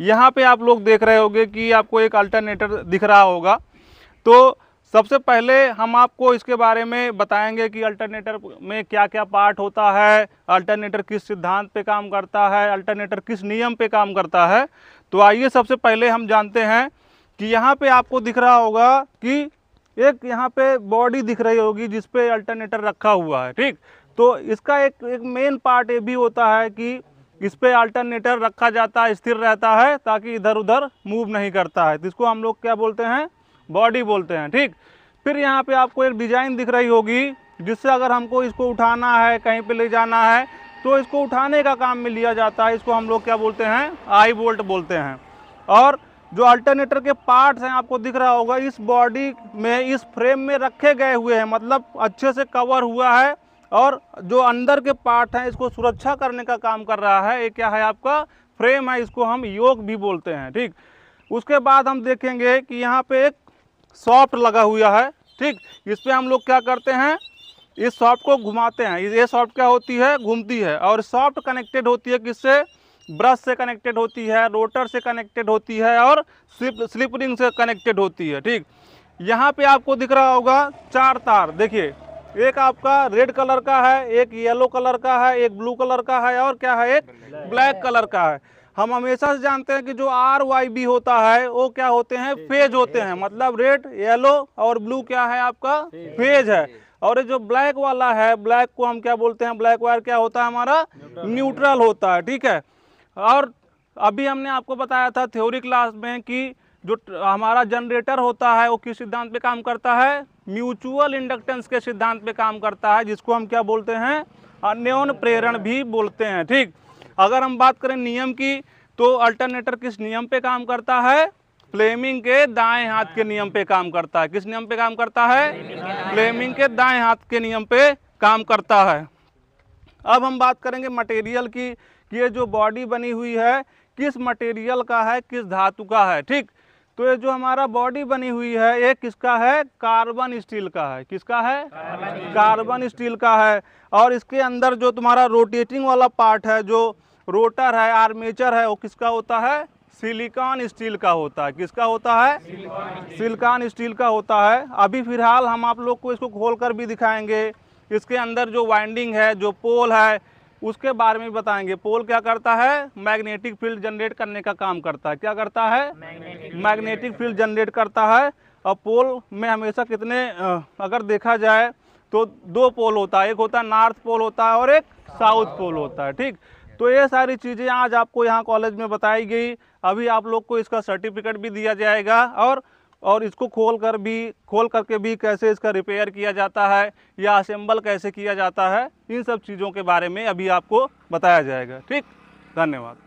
यहाँ पे आप लोग देख रहे होंगे कि आपको एक अल्टरनेटर दिख रहा होगा। तो सबसे पहले हम आपको इसके बारे में बताएंगे कि अल्टरनेटर में क्या क्या पार्ट होता है, अल्टरनेटर किस सिद्धांत पे काम करता है, अल्टरनेटर किस नियम पे काम करता है। तो आइए सबसे पहले हम जानते हैं कि यहाँ पे आपको दिख रहा होगा कि एक यहाँ पे बॉडी दिख रही होगी जिस पे अल्टरनेटर रखा हुआ है, ठीक। तो इसका एक मेन पार्ट ये भी होता है कि इस पे अल्टरनेटर रखा जाता है, स्थिर रहता है ताकि इधर उधर मूव नहीं करता है। तो इसको हम लोग क्या बोलते हैं, बॉडी बोलते हैं, ठीक। फिर यहाँ पे आपको एक डिजाइन दिख रही होगी जिससे अगर हमको इसको उठाना है, कहीं पे ले जाना है, तो इसको उठाने का काम में लिया जाता है। इसको हम लोग क्या बोलते हैं, आई बोल्ट बोलते हैं। और जो अल्टरनेटर के पार्ट्स हैं आपको दिख रहा होगा इस बॉडी में, इस फ्रेम में रखे गए हुए हैं, मतलब अच्छे से कवर हुआ है। और जो अंदर के पार्ट हैं इसको सुरक्षा करने का काम कर रहा है। ये क्या है, आपका फ्रेम है, इसको हम योक भी बोलते हैं, ठीक। उसके बाद हम देखेंगे कि यहाँ पे एक सॉफ्ट लगा हुआ है, ठीक। इस पे हम लोग क्या करते हैं, इस सॉफ्ट को घुमाते हैं। ये सॉफ्ट क्या होती है, घूमती है। और सॉफ्ट कनेक्टेड होती है किससे, ब्रश से कनेक्टेड होती है, रोटर से कनेक्टेड होती है और स्लिप रिंग से कनेक्टेड होती है, ठीक। यहाँ पे आपको दिख रहा होगा 4 तार, देखिए एक आपका रेड कलर का है, एक येलो कलर का है, एक ब्लू कलर का है और क्या है, एक ब्लैक कलर का है। हम हमेशा से जानते हैं कि जो RYB होता है वो क्या होते हैं, फेज होते हैं, मतलब रेड, येलो और ब्लू क्या है, आपका फेज है। और ये जो ब्लैक वाला है, ब्लैक को हम क्या बोलते हैं, ब्लैक वायर क्या होता है, हमारा न्यूट्रल होता है, ठीक है। और अभी हमने आपको बताया था थ्योरी क्लास में कि जो हमारा जनरेटर होता है वो किस सिद्धांत पे काम करता है, म्यूचुअल इंडक्टेंस के सिद्धांत पे काम करता है, जिसको हम क्या बोलते हैं, अन्योन्य प्रेरण भी बोलते हैं, ठीक। अगर हम बात करें नियम की, तो अल्टरनेटर किस नियम पे काम करता है, फ्लेमिंग के दाएं हाथ के नियम पे काम करता है। किस नियम पे काम करता है, फ्लेमिंग के दाएं हाथ के नियम पे काम करता है। अब हम बात करेंगे मटेरियल की कि ये जो बॉडी बनी हुई है किस मटेरियल का है, किस धातु का है, ठीक। तो ये जो हमारा बॉडी बनी हुई है ये किसका है, कार्बन स्टील का है। किसका है, कार्बन स्टील का है। और इसके अंदर जो तुम्हारा रोटेटिंग वाला पार्ट है, जो रोटर है, आर्मेचर है, वो किसका होता है, सिलिकॉन स्टील का होता है। किसका होता है, सिलिकॉन स्टील का होता है। अभी फिलहाल हम आप लोग को इसको खोल कर भी दिखाएंगे। इसके अंदर जो वाइंडिंग है, जो पोल है, उसके बारे में बताएंगे। पोल क्या करता है, मैग्नेटिक फील्ड जनरेट करने का काम करता है। क्या करता है, मैग्नेटिक फील्ड जनरेट करता है। और पोल में हमेशा कितने, अगर देखा जाए तो 2 पोल होता है, एक होता है नॉर्थ पोल होता है और एक साउथ पोल होता है, ठीक। तो ये सारी चीज़ें आज आपको यहाँ कॉलेज में बताई गई। अभी आप लोग को इसका सर्टिफिकेट भी दिया जाएगा और इसको खोल करके भी कैसे इसका रिपेयर किया जाता है या असेंबल कैसे किया जाता है, इन सब चीज़ों के बारे में अभी आपको बताया जाएगा, ठीक। धन्यवाद।